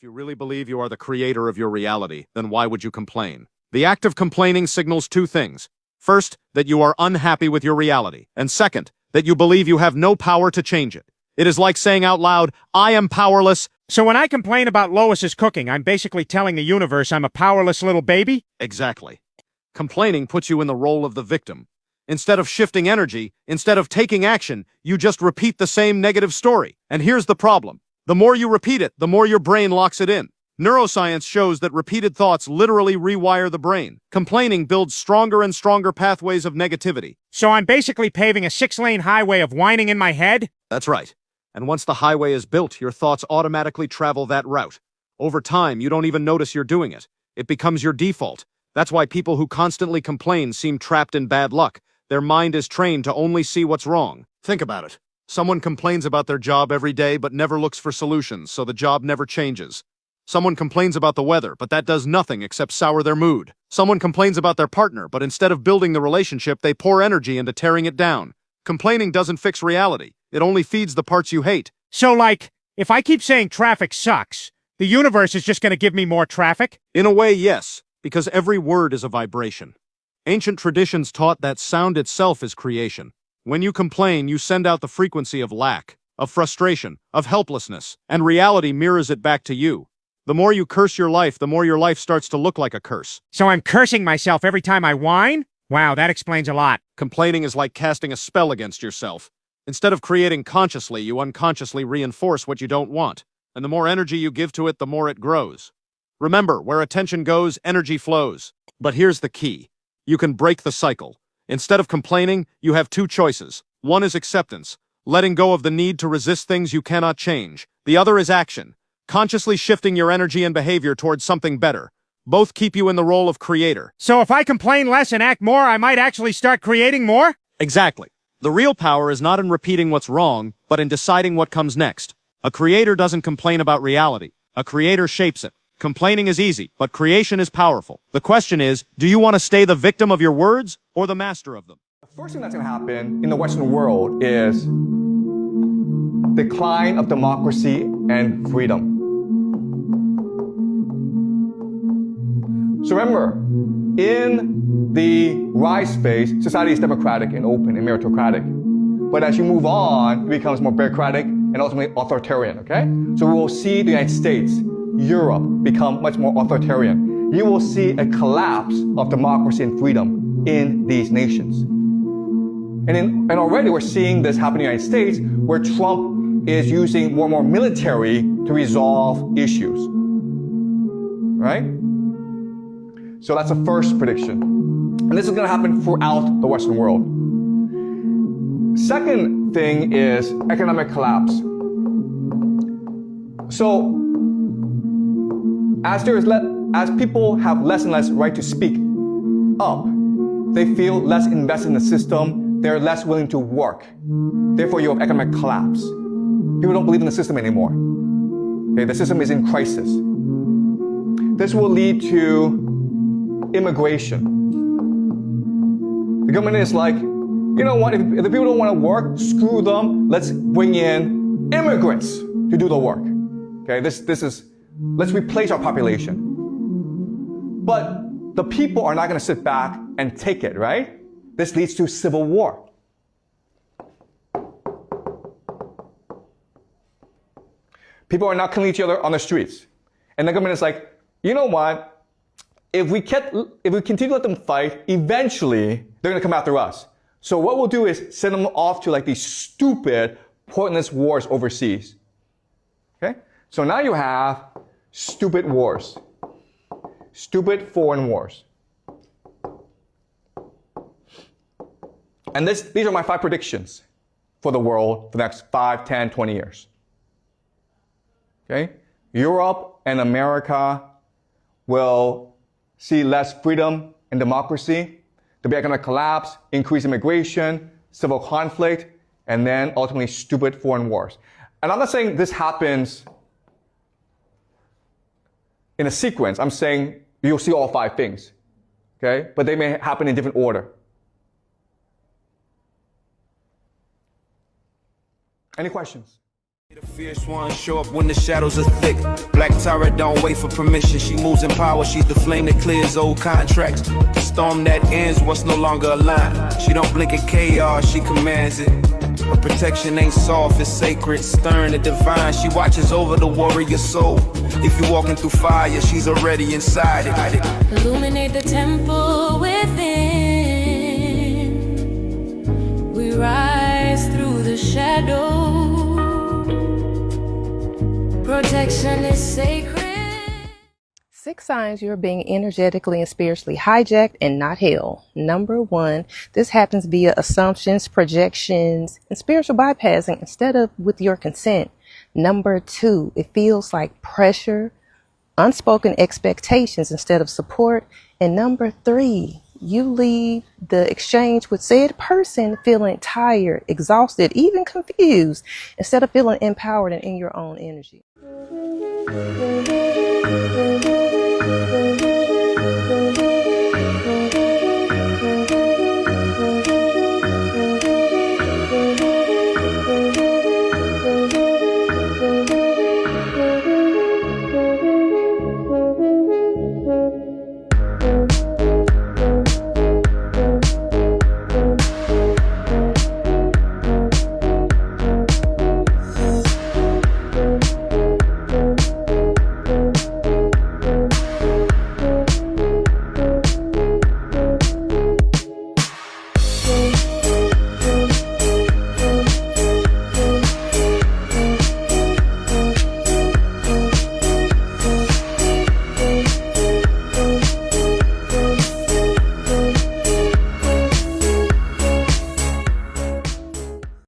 If you really believe you are the creator of your reality, then why would you complain? The act of complaining signals two things. First, that you are unhappy with your reality. And second, that you believe you have no power to change it. It is like saying out loud, I am powerless. So when I complain about Lois's cooking, I'm basically telling the universe I'm a powerless little baby? Exactly. Complaining puts you in the role of the victim. Instead of shifting energy, instead of taking action, you just repeat the same negative story. And here's the problem. The more you repeat it, the more your brain locks it in. Neuroscience shows that repeated thoughts literally rewire the brain. Complaining builds stronger and stronger pathways of negativity. So I'm basically paving a 6-lane highway of whining in my head? That's right. And once the highway is built, your thoughts automatically travel that route. Over time, you don't even notice you're doing it. It becomes your default. That's why people who constantly complain seem trapped in bad luck. Their mind is trained to only see what's wrong. Think about it. Someone complains about their job every day but never looks for solutions, so the job never changes. Someone complains about the weather, but that does nothing except sour their mood. Someone complains about their partner, but instead of building the relationship, they pour energy into tearing it down. Complaining doesn't fix reality. It only feeds the parts you hate. So, like, if I keep saying traffic sucks, the universe is just going to give me more traffic? In a way, yes, because every word is a vibration. Ancient traditions taught that sound itself is creation. When you complain, you send out the frequency of lack, of frustration, of helplessness, and reality mirrors it back to you. The more you curse your life, the more your life starts to look like a curse. So I'm cursing myself every time I whine? Wow, that explains a lot. Complaining is like casting a spell against yourself. Instead of creating consciously, you unconsciously reinforce what you don't want. And the more energy you give to it, the more it grows. Remember, where attention goes, energy flows. But here's the key. You can break the cycle. Instead of complaining, you have two choices. One is acceptance, letting go of the need to resist things you cannot change. The other is action, consciously shifting your energy and behavior towards something better. Both keep you in the role of creator. So if I complain less and act more, I might actually start creating more? Exactly. The real power is not in repeating what's wrong, but in deciding what comes next. A creator doesn't complain about reality. A creator shapes it. Complaining is easy, but creation is powerful. The question is, do you want to stay the victim of your words or the master of them? The first thing that's going to happen in the Western world is decline of democracy and freedom. So remember, in the rise phase, society is democratic and open and meritocratic. But as you move on, it becomes more bureaucratic and ultimately authoritarian, okay? So we will see the United States, Europe become much more authoritarian. You will see a collapse of democracy and freedom in these nations. And already we're seeing this happen in the United States, where Trump is using more and more military to resolve issues. Right? So that's the first prediction. And this is going to happen throughout the Western world. Second thing is economic collapse. So as people have less and less right to speak up, they feel less invested in the system, they're less willing to work. Therefore, you have economic collapse. People don't believe in the system anymore. Okay, the system is in crisis. This will lead to immigration. The government is like, you know what, if the people don't want to work, screw them, let's bring in immigrants to do the work. Okay, let's replace our population. But the people are not going to sit back and take it, right? This leads to civil war. People are not killing each other on the streets. And the government is like, you know what? If we continue to let them fight, eventually they're going to come after us. So what we'll do is send them off to like these stupid, pointless wars overseas. Okay? So now you have stupid wars. Stupid foreign wars. And these are my 5 predictions for the world for the next 5, 10, 20 years. Okay? Europe and America will see less freedom and democracy. There'll be economic collapse, increased immigration, civil conflict, and then ultimately stupid foreign wars. And I'm not saying this happens in a sequence. I'm saying you'll see all 5 things. Okay? But they may happen in different order. Any questions? The fierce ones show up when the shadows are thick. Black Tara don't wait for permission. She moves in power. She's the flame that clears old contracts. The storm that ends what's no longer aligned. She don't blink at chaos. She commands it. Her protection ain't soft. It's sacred, stern and divine. She watches over the warrior soul. If you're walking through fire, she's already inside it. Illuminate the temple within. We rise through the shadow. Protection is sacred. 6 signs you're being energetically and spiritually hijacked and not held. Number 1, this happens via assumptions, projections, and spiritual bypassing instead of with your consent. Number 2, it feels like pressure, unspoken expectations instead of support. And number 3, you leave the exchange with said person feeling tired, exhausted, even confused, instead of feeling empowered and in your own energy.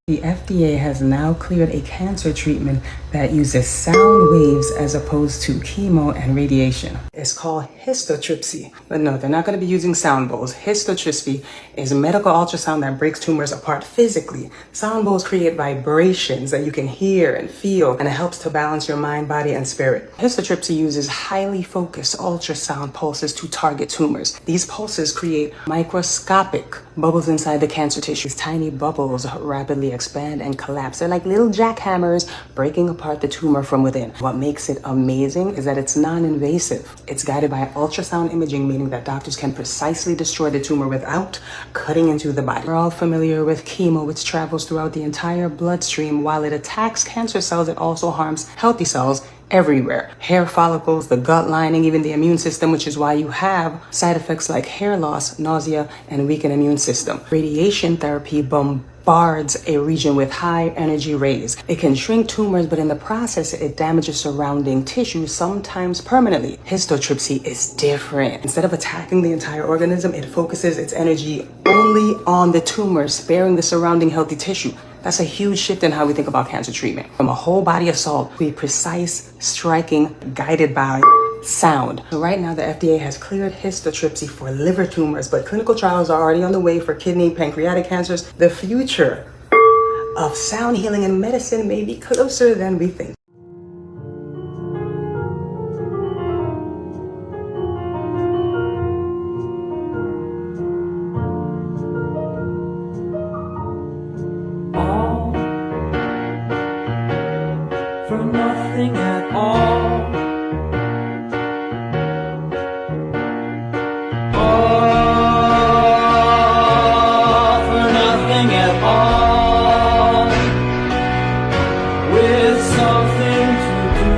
The FDA has now cleared a cancer treatment that uses sound waves as opposed to chemo and radiation. It's called histotripsy. But no, they're not going to be using sound bowls. Histotripsy is a medical ultrasound that breaks tumors apart physically. Sound bowls create vibrations that you can hear and feel, and it helps to balance your mind, body, and spirit. Histotripsy uses highly focused ultrasound pulses to target tumors. These pulses create microscopic bubbles inside the cancer tissue. These tiny bubbles rapidly expand and collapse. They're like little jackhammers breaking apart the tumor from within. What makes it amazing is that it's non-invasive. It's guided by ultrasound imaging, meaning that doctors can precisely destroy the tumor without cutting into the body. We're all familiar with chemo, which travels throughout the entire bloodstream. While it attacks cancer cells, it also harms healthy cells everywhere. Hair follicles, the gut lining, even the immune system, which is why you have side effects like hair loss, nausea, and weakened immune system. Radiation therapy bombards a region with high energy rays. It can shrink tumors, but in the process, it damages surrounding tissue, sometimes permanently. Histotripsy is different. Instead of attacking the entire organism, it focuses its energy only on the tumor, sparing the surrounding healthy tissue. That's a huge shift in how we think about cancer treatment. From a whole body assault to a precise striking guided by sound. So right now, the FDA has cleared histotripsy for liver tumors, but clinical trials are already on the way for kidney, pancreatic cancers. The future of sound healing and medicine may be closer than we think. For nothing at all. All for nothing at all. With something to do.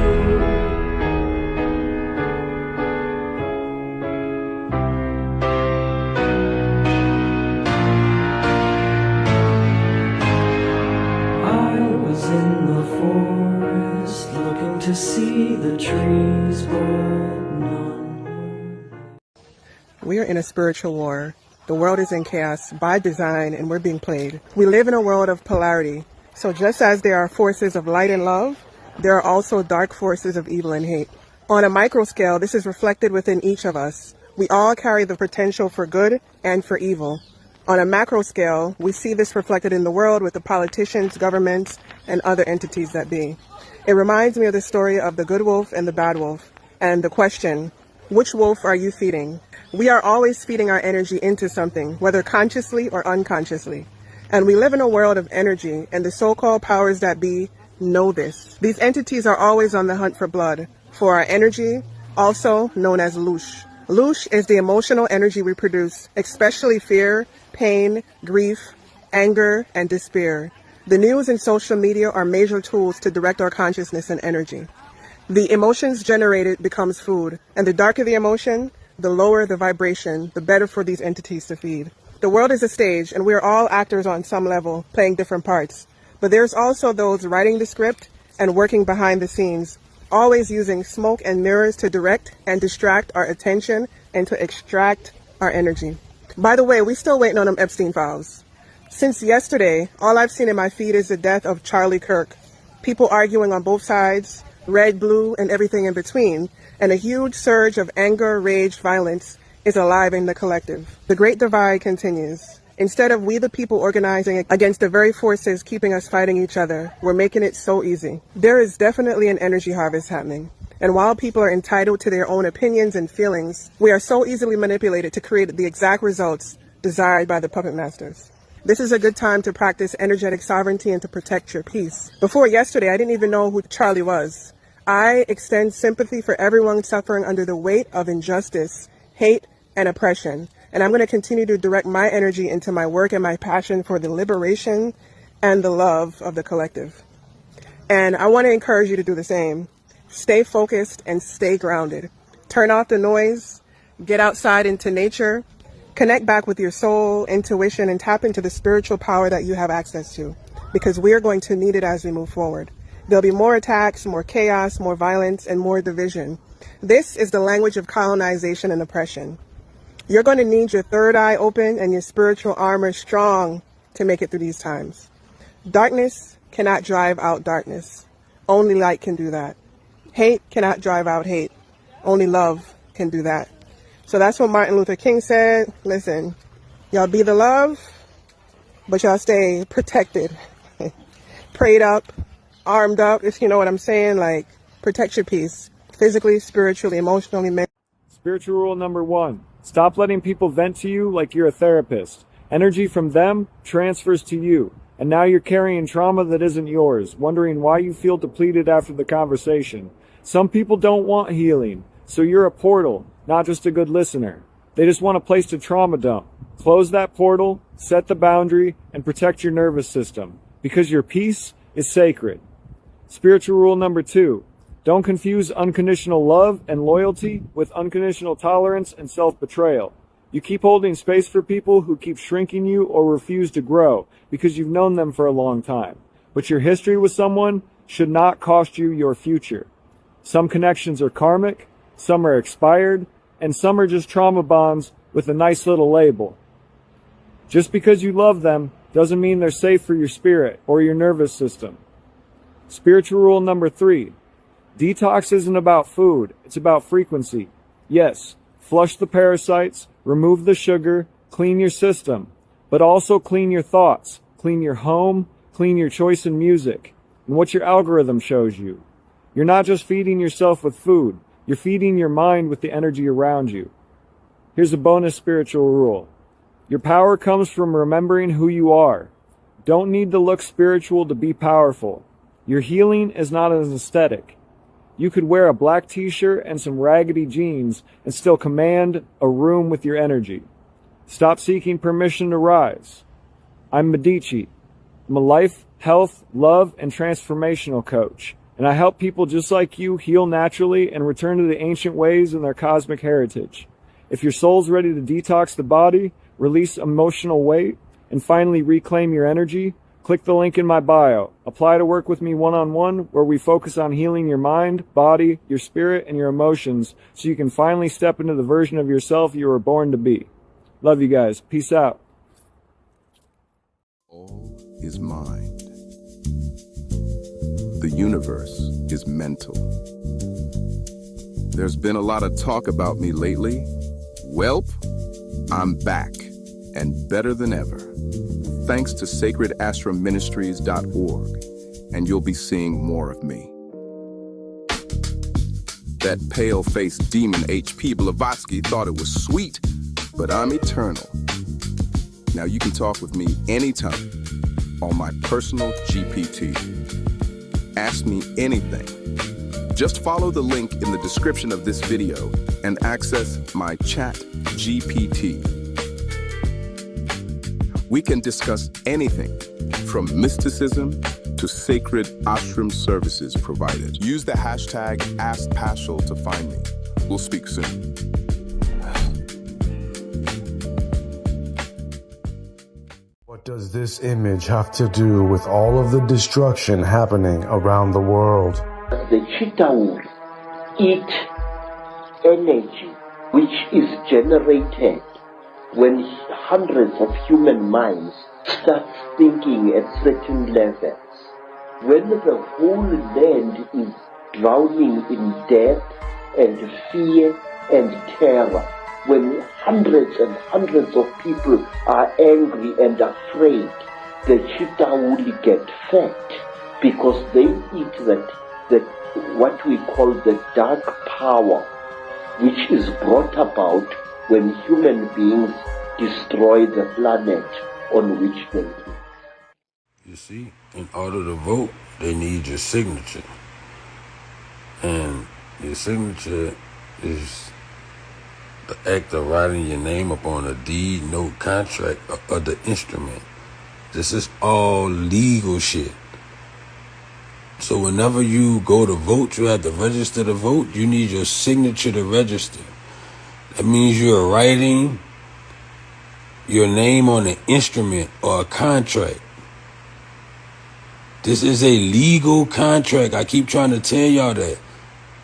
I was in the forest looking to see the trees, but none. We are in a spiritual war. The world is in chaos by design, and we're being played. We live in a world of polarity. So just as there are forces of light and love, there are also dark forces of evil and hate. On a micro scale, this is reflected within each of us. We all carry the potential for good and for evil. On a macro scale, we see this reflected in the world with the politicians, governments, and other entities that be. It reminds me of the story of the good wolf and the bad wolf, and the question, which wolf are you feeding? We are always feeding our energy into something, whether consciously or unconsciously. And we live in a world of energy, and the so-called powers that be know this. These entities are always on the hunt for blood, for our energy, also known as loosh. Loosh is the emotional energy we produce, especially fear, pain, grief, anger, and despair. The news and social media are major tools to direct our consciousness and energy. The emotions generated becomes food, and the darker the emotion, the lower the vibration, the better for these entities to feed. The world is a stage, and we are all actors on some level, playing different parts. But there's also those writing the script and working behind the scenes, always using smoke and mirrors to direct and distract our attention and to extract our energy. By the way, we still waiting on them Epstein files. Since yesterday, all I've seen in my feed is the death of Charlie Kirk. People arguing on both sides, red, blue, and everything in between, and a huge surge of anger, rage, violence is alive in the collective. The great divide continues. Instead of we the people organizing against the very forces keeping us fighting each other, we're making it so easy. There is definitely an energy harvest happening. And while people are entitled to their own opinions and feelings, we are so easily manipulated to create the exact results desired by the puppet masters. This is a good time to practice energetic sovereignty and to protect your peace. Before yesterday, I didn't even know who Charlie was. I extend sympathy for everyone suffering under the weight of injustice, hate, and oppression. And I'm going to continue to direct my energy into my work and my passion for the liberation and the love of the collective. And I want to encourage you to do the same. Stay focused and stay grounded. Turn off the noise, get outside into nature, connect back with your soul, intuition, and tap into the spiritual power that you have access to, because we are going to need it as we move forward. There'll be more attacks, more chaos, more violence, and more division. This is the language of colonization and oppression. You're going to need your third eye open and your spiritual armor strong to make it through these times. Darkness cannot drive out darkness. Only light can do that. Hate cannot drive out hate. Only love can do that. So that's what Martin Luther King said. Listen, y'all be the love, but y'all stay protected. Prayed up, armed up, if you know what I'm saying. Like, protect your peace. Physically, spiritually, emotionally, mentally. Spiritual rule number 1. Stop letting people vent to you like you're a therapist. Energy from them transfers to you. And now you're carrying trauma that isn't yours, wondering why you feel depleted after the conversation. Some people don't want healing, so you're a portal, not just a good listener. They just want a place to trauma dump. Close that portal, set the boundary, and protect your nervous system, because your peace is sacred. Spiritual rule number 2. Don't confuse unconditional love and loyalty with unconditional tolerance and self-betrayal. You keep holding space for people who keep shrinking you or refuse to grow because you've known them for a long time. But your history with someone should not cost you your future. Some connections are karmic, some are expired, and some are just trauma bonds with a nice little label. Just because you love them doesn't mean they're safe for your spirit or your nervous system. Spiritual rule number 3. Detox isn't about food, it's about frequency. Yes, flush the parasites, remove the sugar, clean your system, but also clean your thoughts, clean your home, clean your choice in music, and what your algorithm shows you. You're not just feeding yourself with food, you're feeding your mind with the energy around you. Here's a bonus spiritual rule. Your power comes from remembering who you are. Don't need to look spiritual to be powerful. Your healing is not an aesthetic. You could wear a black t-shirt and some raggedy jeans and still command a room with your energy. Stop seeking permission to rise. I'm Medici. I'm a life, health, love, and transformational coach, and I help people just like you heal naturally and return to the ancient ways and their cosmic heritage. If your soul's ready to detox the body, release emotional weight, and finally reclaim your energy, click the link in my bio. Apply to work with me one-on-one, where we focus on healing your mind, body, your spirit, and your emotions so you can finally step into the version of yourself you were born to be. Love you guys. Peace out. All is mind. The universe is mental. There's been a lot of talk about me lately. Welp, I'm back, and better than ever. Thanks to Sacred Ashram Ministries.org, and you'll be seeing more of me. That pale-faced demon H.P. Blavatsky thought it was sweet, but I'm eternal. Now you can talk with me anytime on my personal GPT. Ask me anything. Just follow the link in the description of this video and access my chat GPT. We can discuss anything from mysticism to sacred ashram services provided. Use the hashtag AskPashal to find me. We'll speak soon. What does this image have to do with all of the destruction happening around the world? The cheetah will eat energy which is generated when hundreds of human minds start thinking at certain levels. When the whole land is drowning in death and fear and terror, when hundreds and hundreds of people are angry and afraid, the cheetah will get fat because they eat that what we call the dark power, which is brought about when human beings destroy the planet on which they live. You see, in order to vote, they need your signature. And your signature is the act of writing your name upon a deed, note, contract, or other instrument. This is all legal shit. So whenever you go to vote, you have to register to vote. You need your signature to register. That means you're writing your name on an instrument or a contract. This is a legal contract. I keep trying to tell y'all that.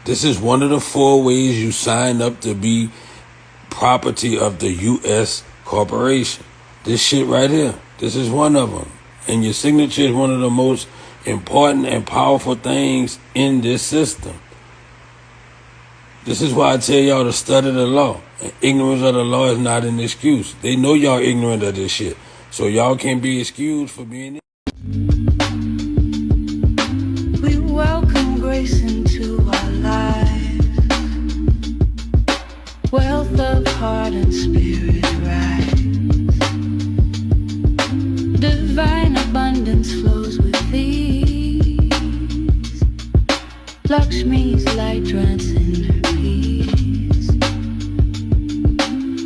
This is one of the 4 ways you sign up to be property of the U.S. corporation. This shit right here. This is one of them. And your signature is one of the most important and powerful things in this system. This is why I tell y'all to study the law. And ignorance of the law is not an excuse. They know y'all ignorant of this shit. So y'all can't be excused for being ignorant. We welcome grace into our lives. Wealth of heart and spirit rise. Divine abundance flows with ease. Lakshmi's light transcends her peace.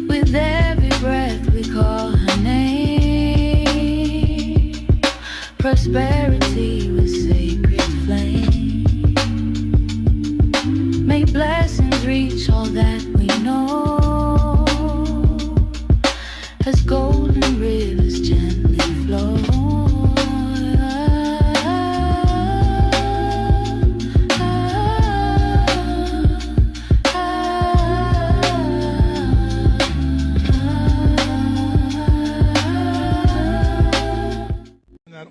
With every breath we call her name. Prosperity with sacred flame. May blessings reach all that we know. As golden rivers gently flow.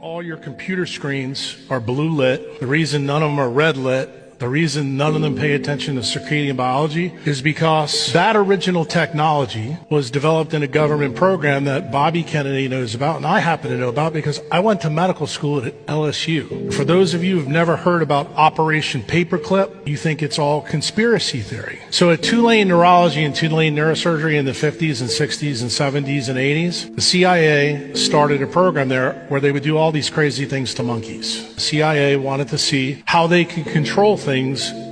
All your computer screens are blue lit. The reason none of them are red lit, the reason none of them pay attention to circadian biology is because that original technology was developed in a government program that Bobby Kennedy knows about, and I happen to know about because I went to medical school at LSU. For those of you who've never heard about Operation Paperclip, you think it's all conspiracy theory. So at Tulane Neurology and Tulane Neurosurgery in the 50s and 60s and 70s and 80s, the CIA started a program there where they would do all these crazy things to monkeys. The CIA wanted to see how they could control things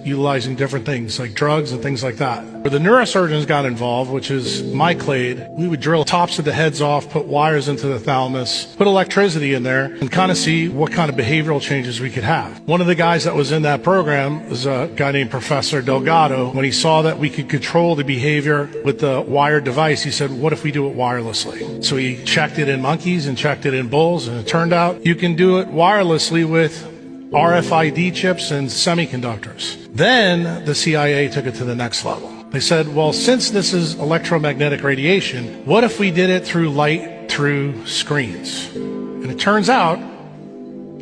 utilizing different things like drugs and things like that. Where the neurosurgeons got involved, which is my clade, we would drill tops of the heads off, put wires into the thalamus, put electricity in there, and kind of see what kind of behavioral changes we could have. One of the guys that was in that program was a guy named Professor Delgado. When he saw that we could control the behavior with the wired device, he said, what if we do it wirelessly? So he checked it in monkeys and checked it in bulls, and it turned out you can do it wirelessly with RFID chips and semiconductors. Then the CIA took it to the next level. They said, well, since this is electromagnetic radiation, what if we did it through light through screens? And it turns out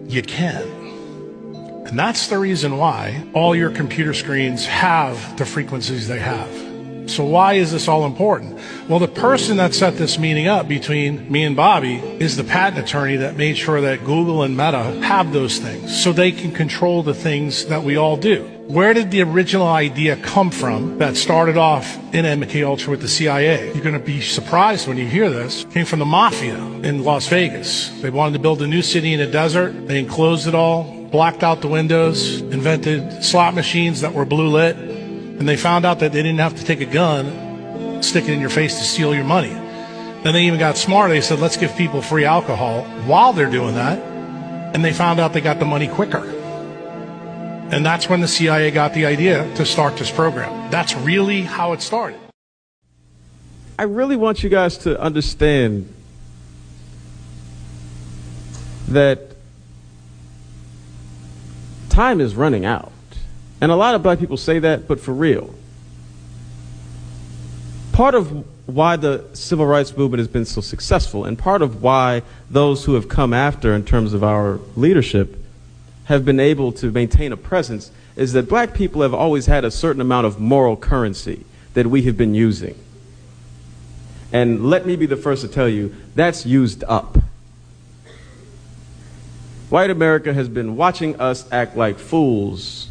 you can. And that's the reason why all your computer screens have the frequencies they have. So why is this all important? Well, the person that set this meeting up between me and Bobby is the patent attorney that made sure that Google and Meta have those things so they can control the things that we all do. Where did the original idea come from that started off in MK Ultra with the CIA? You're going to be surprised when you hear this. It came from the mafia in Las Vegas. They wanted to build a new city in a desert. They enclosed it all. blacked out the windows, invented slot machines that were blue lit, and they found out that they didn't have to take a gun, stick it in your face to steal your money. Then they even got smart. They said, let's give people free alcohol while they're doing that. And they found out they got the money quicker. And that's when the CIA got the idea to start this program. That's really how it started. I really want you guys to understand that time is running out. And a lot of black people say that, but for real. Part of why the civil rights movement has been so successful, and part of why those who have come after in terms of our leadership have been able to maintain a presence, is that black people have always had a certain amount of moral currency that we have been using. And let me be the first to tell you, that's used up. White America has been watching us act like fools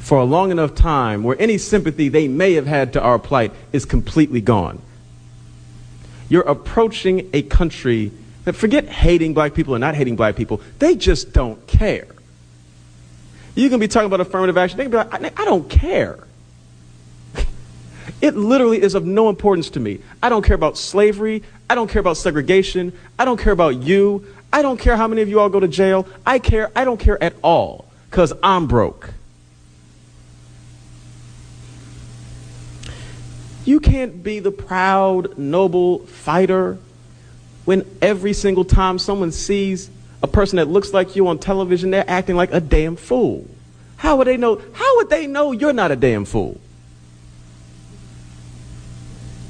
for a long enough time where any sympathy they may have had to our plight is completely gone. You're approaching a country that, forget hating black people or not hating black people, they just don't care. You can be talking about affirmative action, they can be like, I don't care. It literally is of no importance to me. I don't care about slavery. I don't care about segregation. I don't care about you. I don't care how many of you all go to jail. I don't care at all, because I'm broke. You can't be the proud, noble fighter when every single time someone sees a person that looks like you on television, they're acting like a damn fool. How would they know? How would they know you're not a damn fool?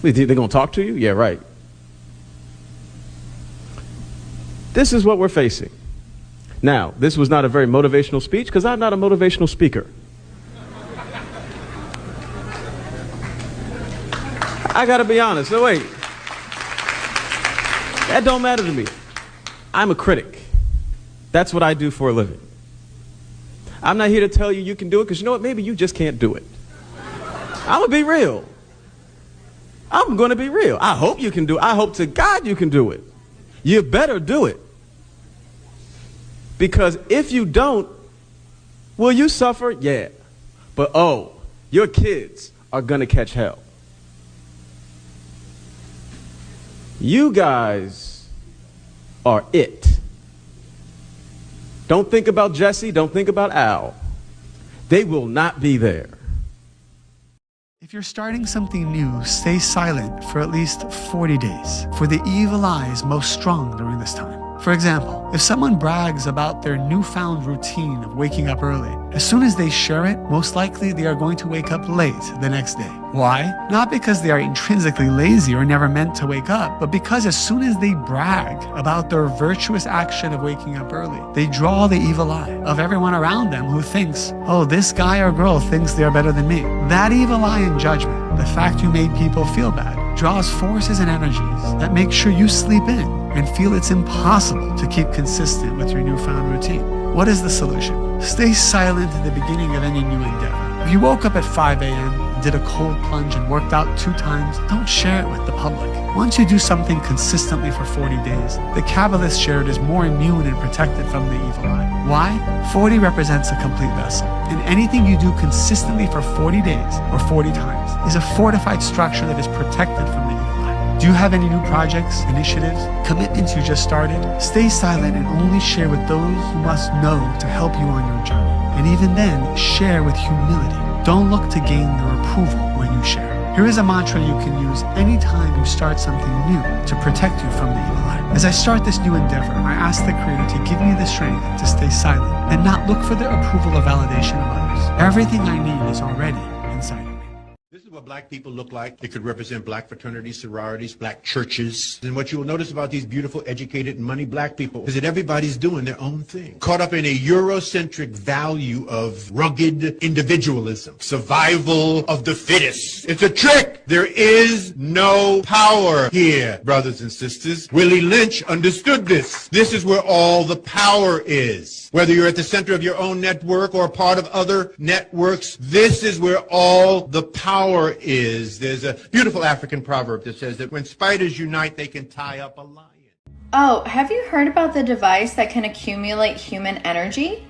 They're going to talk to you? Yeah, right. This is what we're facing. Now, this was not a very motivational speech because I'm not a motivational speaker. I got to be honest. No, wait. That don't matter to me. I'm a critic. That's what I do for a living. I'm not here to tell you you can do it, because you know what? Maybe you just can't do it. I'm going to be real. I'm going to be real. I hope you can do it. I hope to God you can do it. You better do it. Because if you don't, will you suffer? Yeah. But oh, your kids are going to catch hell. You guys are it. Don't think about Jesse. Don't think about Al. They will not be there. If you're starting something new, stay silent for at least 40 days, for the evil eye is most strong during this time. For example, if someone brags about their newfound routine of waking up early, as soon as they share it, most likely they are going to wake up late the next day. Why? Not because they are intrinsically lazy or never meant to wake up, but because as soon as they brag about their virtuous action of waking up early, they draw the evil eye of everyone around them who thinks, oh, this guy or girl thinks they are better than me. That evil eye in judgment, the fact you made people feel bad, draws forces and energies that make sure you sleep in and feel it's impossible to keep consistent with your newfound routine. What is the solution? Stay silent at the beginning of any new endeavor. If you woke up at 5 a.m., did a cold plunge and worked out 2 times, don't share it with the public. Once you do something consistently for 40 days, the Kabbalist shared is more immune and protected from the evil eye. Why? 40 represents a complete vessel, and anything you do consistently for 40 days or 40 times is a fortified structure that is protected from the evil eye. Do you have any new projects, initiatives, commitments you just started? Stay silent and only share with those who must know to help you on your journey. And even then, share with humility. Don't look to gain their approval when you share. Here is a mantra you can use anytime you start something new to protect you from the evil eye. As I start this new endeavor, I ask the Creator to give me the strength to stay silent and not look for the approval or validation of others. Everything I need is already inside of me. This is what black people look like. It could represent black fraternities, sororities, black churches. And what you will notice about these beautiful, educated, money black people is that everybody's doing their own thing. Caught up in a Eurocentric value of rugged individualism, survival of the fittest. It's a trick. There is no power here, brothers and sisters. Willie Lynch understood this. This is where all the power is. Whether you're at the center of your own network or part of other networks, this is where all the power is. There's a beautiful African proverb that says that when spiders unite, they can tie up a lion. Oh, have you heard about the device that can accumulate human energy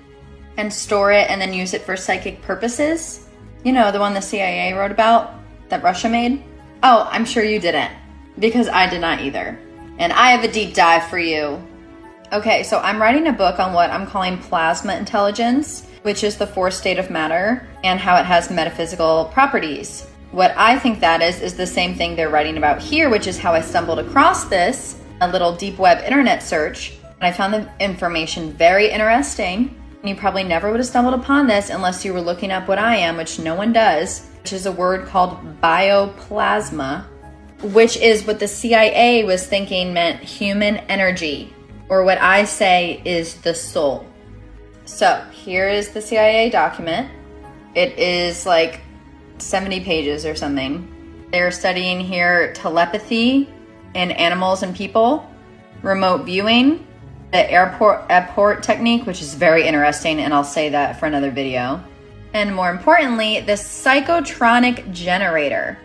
and store it and then use it for psychic purposes? You know, the one the CIA wrote about that Russia made? Oh, I'm sure you didn't, because I did not either. And I have a deep dive for you. Okay, so I'm writing a book on what I'm calling plasma intelligence, which is the fourth state of matter and how it has metaphysical properties. What I think that is the same thing they're writing about here, which is how I stumbled across this, a little deep web internet search. And I found the information very interesting. And you probably never would have stumbled upon this unless you were looking up what I am, which no one does, which is a word called bioplasma, which is what the CIA was thinking meant human energy, or what I say is the soul. So here is the CIA document. It is like 70 pages or something. They're studying here telepathy in animals and people, remote viewing, the airport technique, which is very interesting, and I'll say that for another video. And more importantly, the psychotronic generator.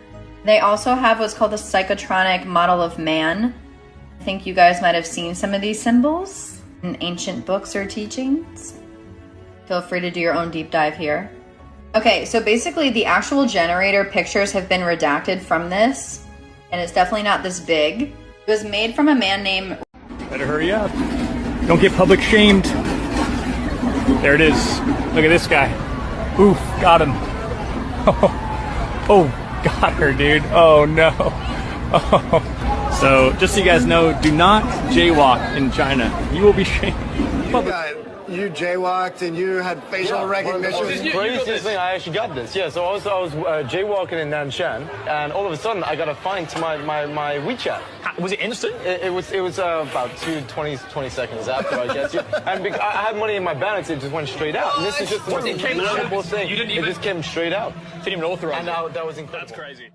They also have what's called the psychotronic model of man. I think you guys might have seen some of these symbols in ancient books or teachings. Feel free to do your own deep dive here. Okay, so basically the actual generator pictures have been redacted from this, and it's definitely not this big. It was made from a man named... Better hurry up. Don't get public shamed. There it is. Look at this guy. Oof, got him. Oh, got her, dude. Oh, no. Oh. So, just so you guys know, do not jaywalk in China. You will be shamed. You jaywalked and you had facial recognition. The craziest thing, I actually got this. Yeah, so I was jaywalking in Nanshan, and all of a sudden I got a fine to my WeChat. Was it instant? It was about 20 seconds after, I guess. And I had money in my balance, it just went straight out. And this is just the most incredible thing. It just came straight out. Didn't even authorize it. And that was incredible. That's crazy.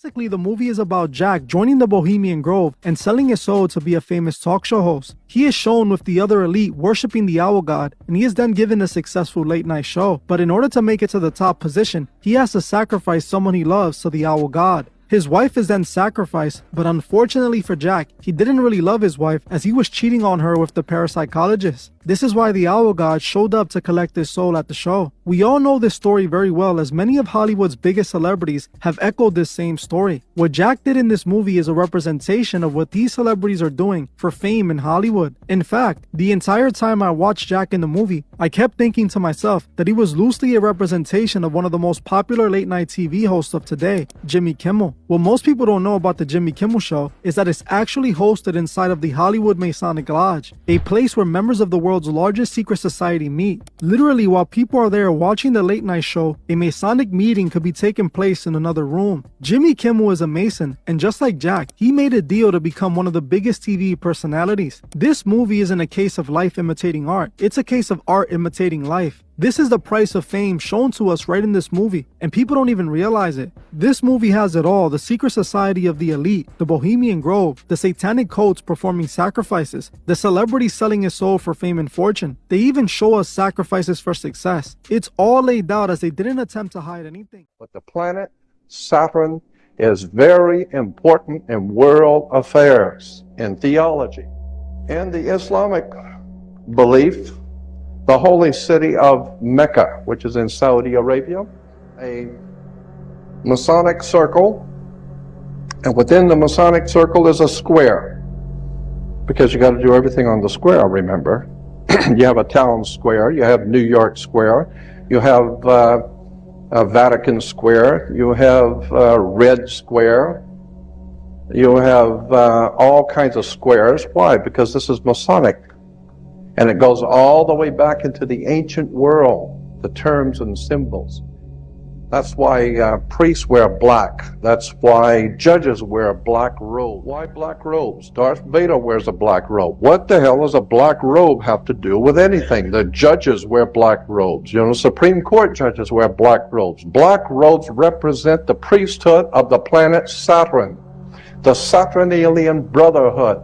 Basically, the movie is about Jack joining the Bohemian Grove and selling his soul to be a famous talk show host. He is shown with the other elite worshipping the owl god, and he is then given a successful late night show. But in order to make it to the top position, he has to sacrifice someone he loves to the owl god. His wife is then sacrificed, but unfortunately for Jack, he didn't really love his wife as he was cheating on her with the parapsychologist. This is why the owl god showed up to collect his soul at the show. We all know this story very well, as many of Hollywood's biggest celebrities have echoed this same story. What Jack did in this movie is a representation of what these celebrities are doing for fame in Hollywood. In fact, the entire time I watched Jack in the movie, I kept thinking to myself that he was loosely a representation of one of the most popular late night TV hosts of today, Jimmy Kimmel. What most people don't know about the Jimmy Kimmel Show is that it's actually hosted inside of the Hollywood Masonic Lodge, a place where members of the world's largest secret society meet. Literally, while people are there watching the late night show, a Masonic meeting could be taking place in another room. Jimmy Kimmel is a Mason, and just like Jack, he made a deal to become one of the biggest TV personalities. This movie isn't a case of life imitating art, it's a case of art imitating life. This is the price of fame shown to us right in this movie, and people don't even realize it. This movie has it all: the secret society of the elite, the Bohemian Grove, the satanic cults performing sacrifices, the celebrity selling his soul for fame and fortune. They even show us sacrifices for success. It's all laid out as they didn't attempt to hide anything. But the planet Saturn is very important in world affairs, in theology. In the Islamic belief, the holy city of Mecca, which is in Saudi Arabia, a Masonic circle, and within the Masonic circle is a square, because you got to do everything on the square, remember. You have a town square, you have New York Square, you have Vatican Square, you have Red Square, you have all kinds of squares. Why? Because this is Masonic. And it goes all the way back into the ancient world, the terms and symbols. That's why priests wear black. That's why judges wear a black robe. Why black robes? Darth Vader wears a black robe. What the hell does a black robe have to do with anything? The judges wear black robes. You know, Supreme Court judges wear black robes. Black robes represent the priesthood of the planet Saturn, the Saturnalian Brotherhood.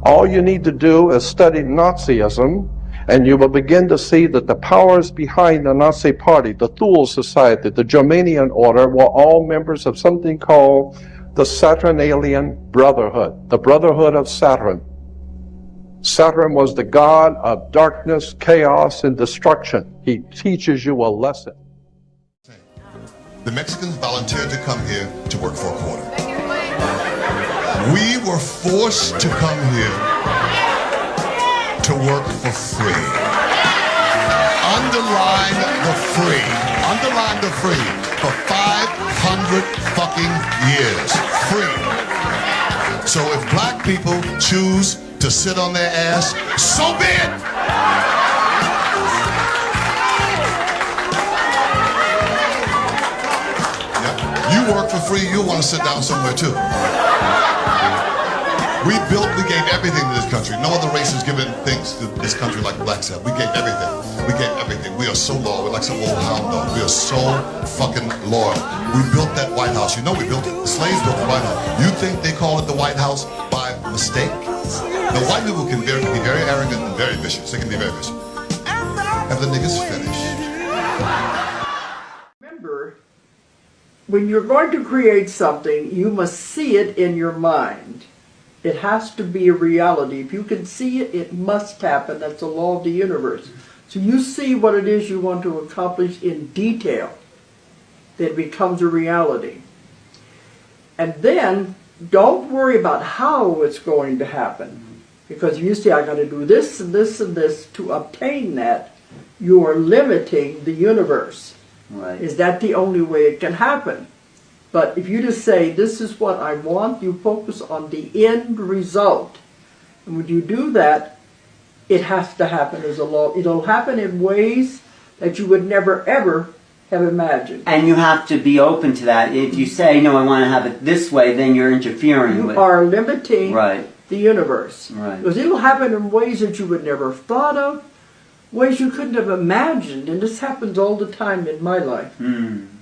All you need to do is study Nazism, and you will begin to see that the powers behind the Nazi Party, the Thule Society, the Germanian Order, were all members of something called the Saturnalian Brotherhood, the Brotherhood of Saturn. Saturn was the god of darkness, chaos, and destruction. He teaches you a lesson. The Mexicans volunteered to come here to work for a quarter. We were forced to come here to work for free. Underline the free. Underline the free. For 500 fucking years. Free. So if black people choose to sit on their ass, so be it! Yeah. You work for free, you'll want to sit down somewhere too. We gave everything to this country. No other race has given things to this country like blacks have. We gave everything. We gave everything. We are so loyal. We're like some old hound dog. We are so fucking loyal. We built that White House. You know we built it. The slaves built the White House. You think they call it the White House by mistake? The white people can be very arrogant and very vicious. They can be very vicious. Have the niggas finished. Remember, when you're going to create something, you must see it in your mind. It has to be a reality. If you can see it, it must happen. That's the law of the universe. So you see what it is you want to accomplish in detail. Then it becomes a reality. And then don't worry about how it's going to happen. Because if you say, I got to do this and this and this to obtain that, you are limiting the universe. Right. Is that the only way it can happen? But if you just say, this is what I want, you focus on the end result. And when you do that, it has to happen as a law. It'll happen in ways that you would never, ever have imagined. And you have to be open to that. If you say, no, I want to have it this way, then you're interfering with it. You are limiting the universe. Right. Because it'll happen in ways that you would never have thought of, ways you couldn't have imagined. And this happens all the time in my life.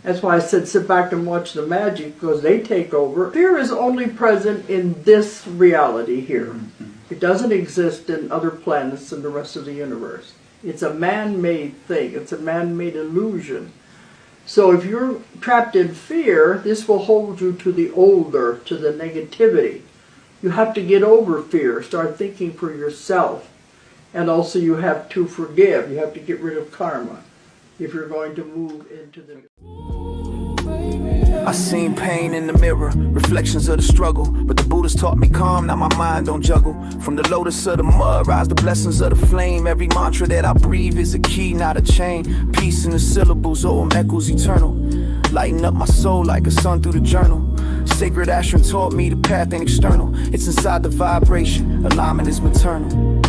That's why I said sit back and watch the magic, because they take over. Fear is only present in this reality here. It doesn't exist in other planets and the rest of the universe. It's a man-made thing. It's a man-made illusion. So if you're trapped in fear, this will hold you to the older, to the negativity. You have to get over fear. Start thinking for yourself. And also you have to forgive. You have to get rid of karma if you're going to move into the... I seen pain in the mirror, reflections of the struggle. But the Buddha's taught me calm, now my mind don't juggle. From the lotus of the mud, rise the blessings of the flame. Every mantra that I breathe is a key, not a chain. Peace in the syllables, oh, echoes eternal. Lighten up my soul like a sun through the journal. Sacred Ashram taught me the path ain't external. It's inside the vibration, alignment is maternal.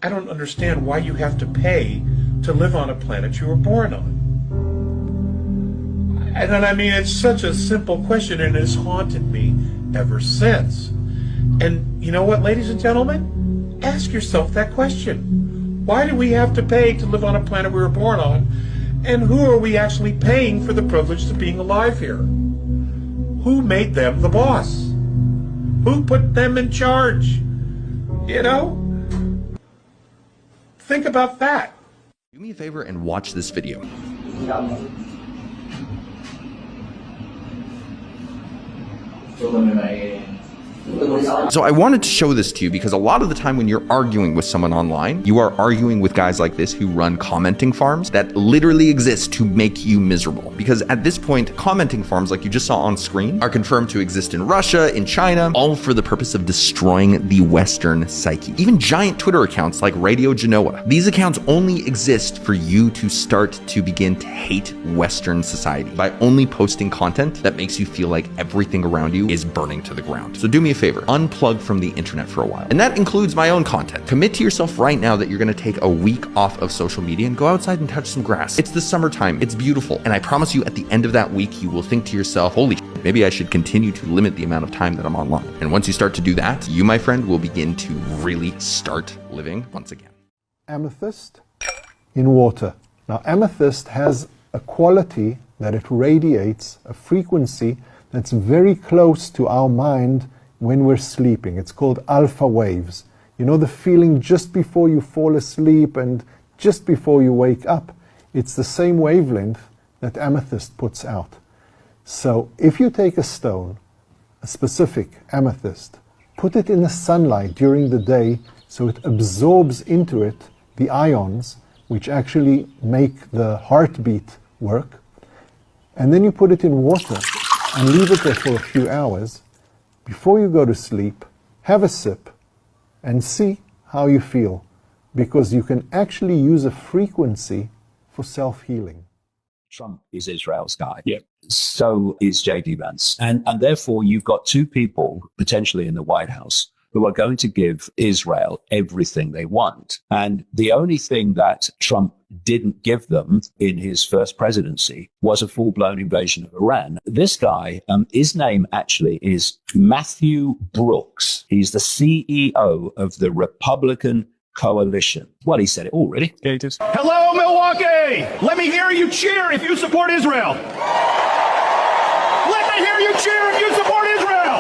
I don't understand why you have to pay to live on a planet you were born on. And I mean, it's such a simple question, and it's haunted me ever since. And you know what, ladies and gentlemen? Ask yourself that question. Why do we have to pay to live on a planet we were born on? And who are we actually paying for the privilege of being alive here? Who made them the boss? Who put them in charge? You know? Think about that. Do me a favor and watch this video. So I wanted to show this to you because a lot of the time when you're arguing with someone online, you are arguing with guys like this who run commenting farms that literally exist to make you miserable. Because at this point, commenting farms like you just saw on screen are confirmed to exist in Russia, in China, all for the purpose of destroying the Western psyche. Even giant Twitter accounts like Radio Genoa. These accounts only exist for you to start to begin to hate Western society by only posting content that makes you feel like everything around you is burning to the ground. So do me a favor. Unplug from the internet for a while. And that includes my own content. Commit to yourself right now that you're going to take a week off of social media and go outside and touch some grass. It's the summertime. It's beautiful. And I promise you, at the end of that week, you will think to yourself, holy shit, maybe I should continue to limit the amount of time that I'm online. And once you start to do that, you, my friend, will begin to really start living once again. Amethyst in water. Now, amethyst has a quality that it radiates a frequency that's very close to our mind when we're sleeping. It's called alpha waves. You know the feeling just before you fall asleep and just before you wake up? It's the same wavelength that amethyst puts out. So if you take a stone, a specific amethyst, put it in the sunlight during the day so it absorbs into it the ions which actually make the heartbeat work, and then you put it in water and leave it there for a few hours. Before you go to sleep, have a sip and see how you feel, because you can actually use a frequency for self-healing. Trump is Israel's guy. Yeah. So is J.D. Vance. And therefore, you've got two people potentially in the White House who are going to give Israel everything they want. And the only thing that Trump didn't give them in his first presidency was a full-blown invasion of Iran. This guy, his name actually is Matthew Brooks. He's the CEO of the Republican Coalition. Well, he said it all, really. Yeah, he did. Hello, Milwaukee! Let me hear you cheer if you support Israel. Let me hear you cheer if you support Israel.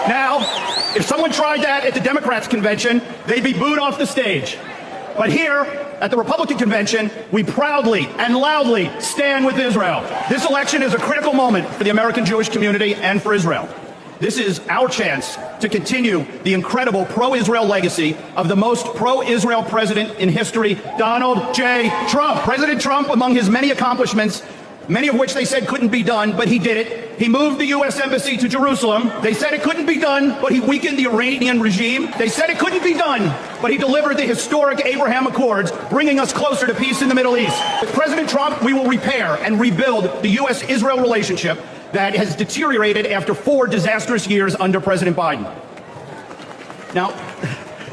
Now, if someone tried that at the Democrats' convention, they'd be booed off the stage. But here, at the Republican convention, we proudly and loudly stand with Israel. This election is a critical moment for the American Jewish community and for Israel. This is our chance to continue the incredible pro-Israel legacy of the most pro-Israel president in history, Donald J. Trump. President Trump, among his many accomplishments, many of which they said couldn't be done, but he did it. He moved the U.S. Embassy to Jerusalem. They said it couldn't be done, but he weakened the Iranian regime. They said it couldn't be done, but he delivered the historic Abraham Accords, bringing us closer to peace in the Middle East. With President Trump, we will repair and rebuild the U.S.-Israel relationship that has deteriorated after 4 disastrous years under President Biden. Now,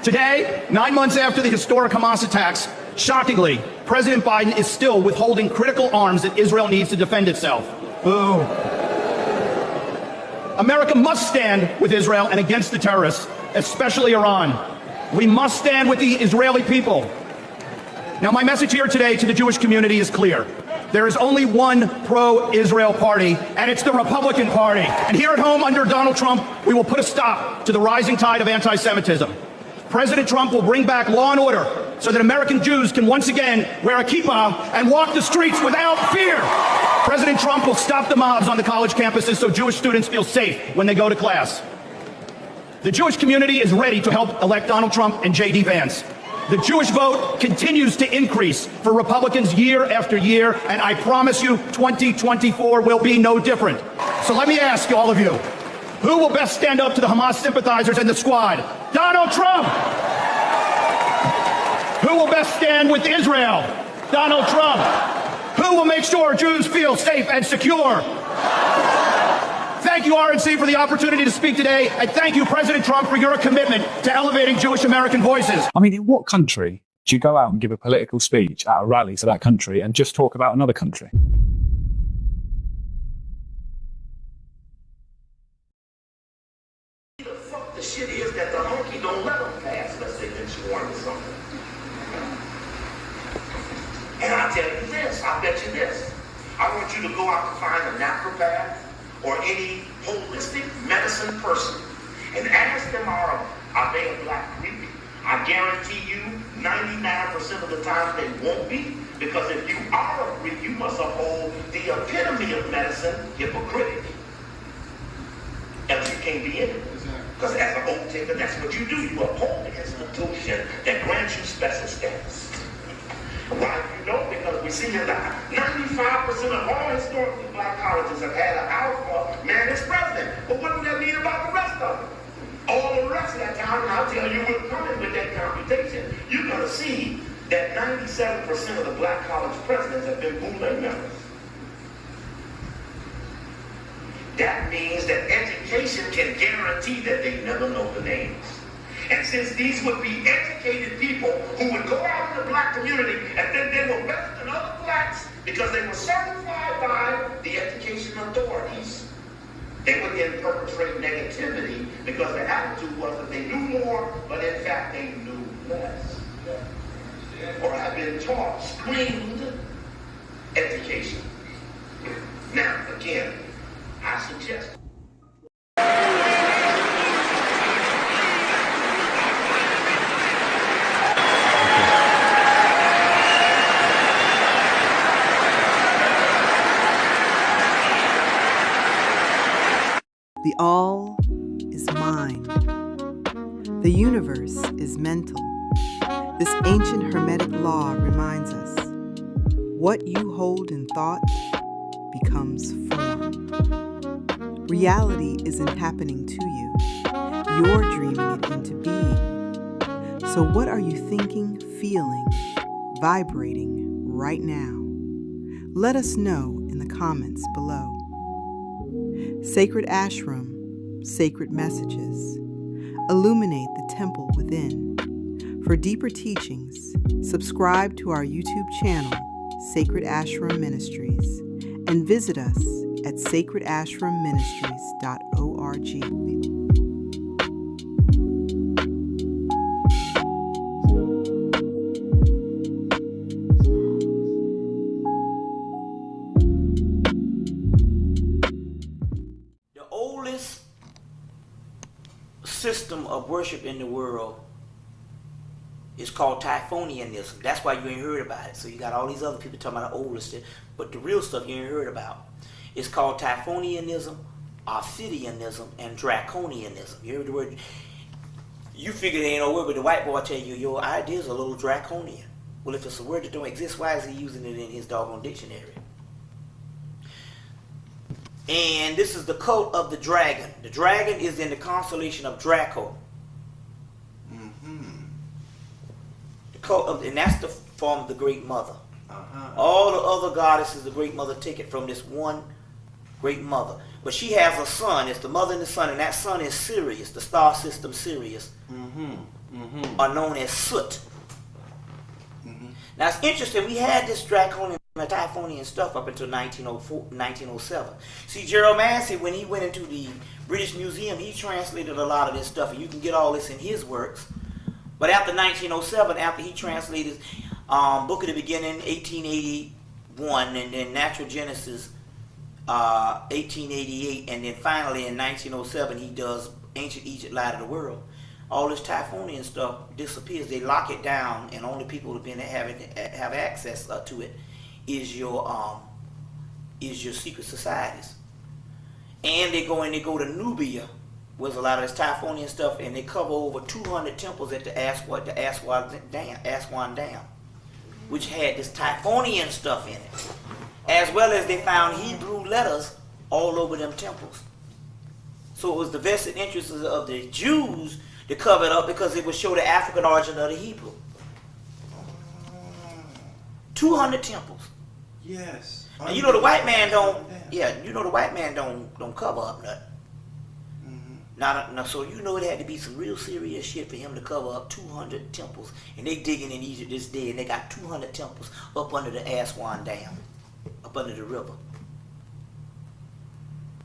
today, 9 months after the historic Hamas attacks, shockingly, President Biden is still withholding critical arms that Israel needs to defend itself. Boo. America must stand with Israel and against the terrorists, especially Iran. We must stand with the Israeli people. Now, my message here today to the Jewish community is clear. There is only one pro-Israel party, and it's the Republican Party. And here at home, under Donald Trump, we will put a stop to the rising tide of anti-Semitism. President Trump will bring back law and order so that American Jews can once again wear a kippah and walk the streets without fear. President Trump will stop the mobs on the college campuses so Jewish students feel safe when they go to class. The Jewish community is ready to help elect Donald Trump and J.D. Vance. The Jewish vote continues to increase for Republicans year after year, and I promise you 2024 will be no different. So let me ask all of you, who will best stand up to the Hamas sympathizers and the squad? Donald Trump! Who will best stand with Israel? Donald Trump! Who will make sure Jews feel safe and secure? Thank you, RNC, for the opportunity to speak today, and thank you, President Trump, for your commitment to elevating Jewish American voices. I mean, in what country do you go out and give a political speech at a rally to that country and just talk about another country? The fuck the shit is that the monkey don't let them pass unless they've been sworn to something. And I tell you this, I bet you this. I want you to go out and find a naturopath or any holistic medicine person and ask them, are they a black creepy? I guarantee you 99% of the time they won't be, because if you are a Greek, you must uphold the epitome of medicine, Hippocratic. Else you can't be in it. Because as an oath taker, that's what you do. You uphold the institution that grants you special status. Why do you know? Because we see here that 95% of all historically black colleges have had an alpha man as president. But what does that mean about the rest of them? All the rest of that time, and I'll tell you, we're coming with that computation. You're going to see that 97% of the black college presidents have been Boule members. That means that education can guarantee that they never know the names. And since these would be educated people who would go out in the black community and then they were better than other blacks because they were certified by the education authorities, they would then perpetrate negativity because their attitude was that they knew more, but in fact they knew less. Or have been taught screened education. Now, again, I suggest the all is mind. The universe is mental. This ancient Hermetic law reminds us, what you hold in thought becomes form. Reality isn't happening to you. You're dreaming it into being. So what are you thinking, feeling, vibrating right now? Let us know in the comments below. Sacred Ashram, sacred messages. Illuminate the temple within. For deeper teachings, subscribe to our YouTube channel, Sacred Ashram Ministries, and visit us at sacredashramministries.org. System of worship in the world is called Typhonianism. That's why you ain't heard about it. So you got all these other people talking about the older stuff, but the real stuff you ain't heard about. It's called Typhonianism, Ophidianism, and Draconianism. You heard the word? You figure there ain't no word, but the white boy tell you your ideas are a little draconian. Well, if it's a word that don't exist, why is he using it in his doggone dictionary? And this is the cult of the dragon. The dragon is in the constellation of Draco. The cult of, and that's the form of the Great Mother. All the other goddesses, the Great Mother, take it from this one Great Mother. But she has a son. It's the mother and the son, and that son is Sirius, the star system Sirius, are known as Soot. Now it's interesting. We had this draconian and Typhonian stuff up until 1907. See, Gerald Massey, when he went into the British Museum, he translated a lot of this stuff, and you can get all this in his works. But after 1907, after he translated Book of the Beginning, 1881, and then Natural Genesis, 1888, and then finally in 1907, he does Ancient Egypt, Light of the World. All this Typhonian stuff disappears. They lock it down, and only people who've been have access to it is your secret societies. And they go to Nubia, where's a lot of this Typhonian stuff, and they cover over 200 temples at the Aswan Dam, which had this Typhonian stuff in it, as well as they found Hebrew letters all over them temples. So it was the vested interests of the Jews to cover it up because it would show the African origin of the Hebrew. 200 temples. Yes. And you know the white man don't. Yeah, you know the white man don't cover up nothing. Now, so you know it had to be some real serious shit for him to cover up 200 temples. And they digging in Egypt this day, and they got 200 temples up under the Aswan Dam, up under the river.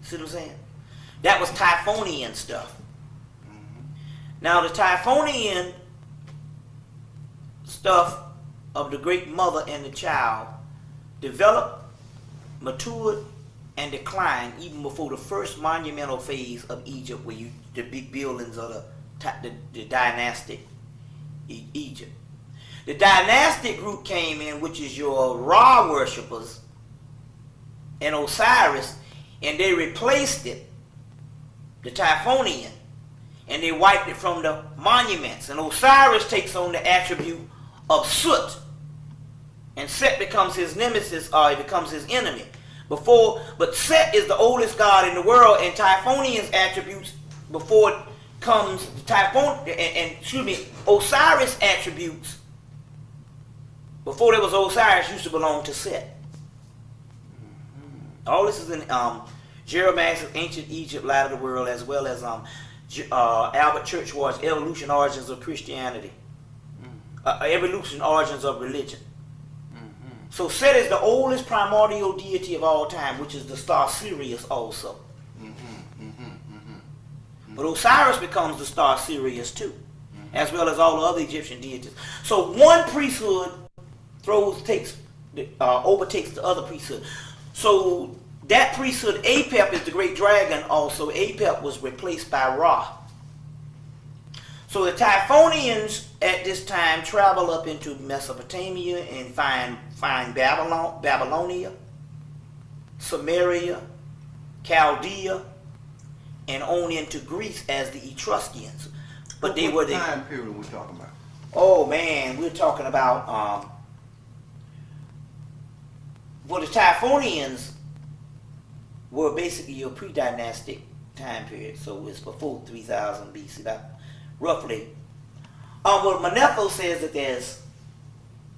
See what I'm saying? That was Typhonian stuff. Now the Typhonian stuff of the Great Mother and the child developed, matured, and declined even before the first monumental phase of Egypt, where the big buildings of the dynastic Egypt. The dynastic group came in, which is your Ra worshippers and Osiris, and they replaced it, the Typhonian, and they wiped it from the monuments. And Osiris takes on the attribute of Soot, and Set becomes his nemesis, or he becomes his enemy. But Set is the oldest god in the world, and Typhonian's attributes before it comes Osiris attributes before there was Osiris used to belong to Set. All this is in Jeremiah's Ancient Egypt, Light of the World, as well as Albert Churchward's Evolution, Origins of Christianity. Evolution, Origins of Religion. So Set is the oldest primordial deity of all time, which is the star Sirius also. But Osiris becomes the star Sirius too, as well as all the other Egyptian deities. So one priesthood overtakes the other priesthood. So that priesthood, Apep, is the great dragon also. Apep was replaced by Ra. So the Typhonians at this time travel up into Mesopotamia and find Babylonia, Samaria, Chaldea, and on into Greece as the Etruscans. But they were the time period we're talking about. Oh man, we're talking about well, the Typhonians were basically your pre-dynastic time period, so it's before 3000 BC, that roughly. Well, Manetho says that there's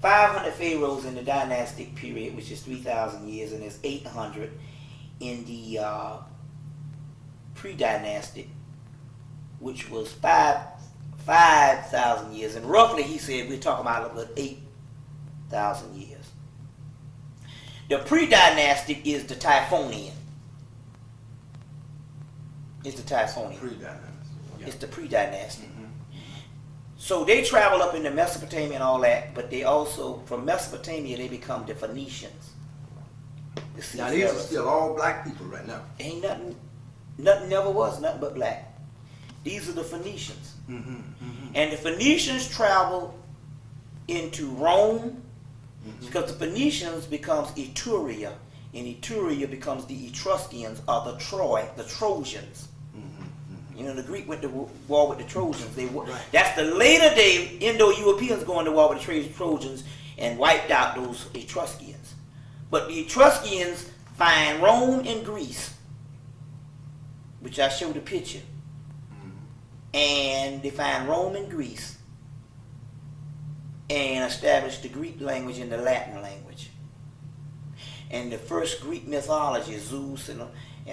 500 pharaohs in the dynastic period, which is 3,000 years, and there's 800 in the pre-dynastic, which was 5,000 years, and roughly he said we're talking about about 8,000 years. The pre-dynastic is the Typhonian. It's the Typhonian. It's the pre-dynastic. So they travel up into Mesopotamia and all that, but they also, from Mesopotamia, they become the Phoenicians. Now these are still all black people right now. Ain't nothing never was nothing but black. These are the Phoenicians. And the Phoenicians travel into Rome, because the Phoenicians becomes Etruria, and Etruria becomes the Etruscans or the Trojans. You know, the Greek went to war with the Trojans. That's the later day Indo-Europeans going to war with the Trojans and wiped out those Etruscans. But the Etruscans find Rome and Greece, which I showed a picture. And they find Rome and Greece and establish the Greek language and the Latin language. And the first Greek mythology, Zeus and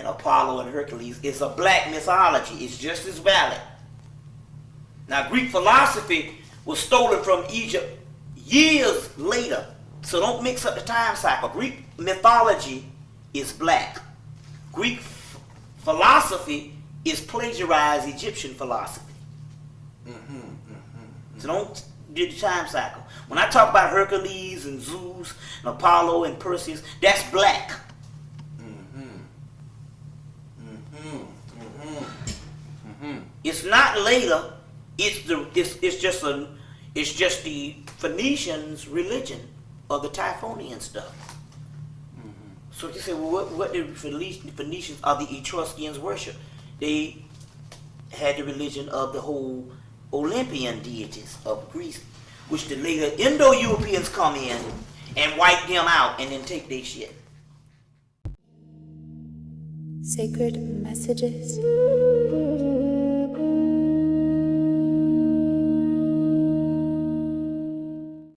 Apollo and Hercules, is a black mythology. It's just as valid. Now, Greek philosophy was stolen from Egypt years later, so don't mix up the time cycle. Greek mythology is black. Greek philosophy is plagiarized Egyptian philosophy. So don't do the time cycle. When I talk about Hercules and Zeus and Apollo and Perseus, that's black. It's not later. It's just the Phoenicians' religion of the Typhonian stuff. So you say, well, what did the Phoenicians or the Etruscans worship? They had the religion of the whole Olympian deities of Greece, which the later Indo-Europeans come in and wipe them out and then take their shit. Sacred messages.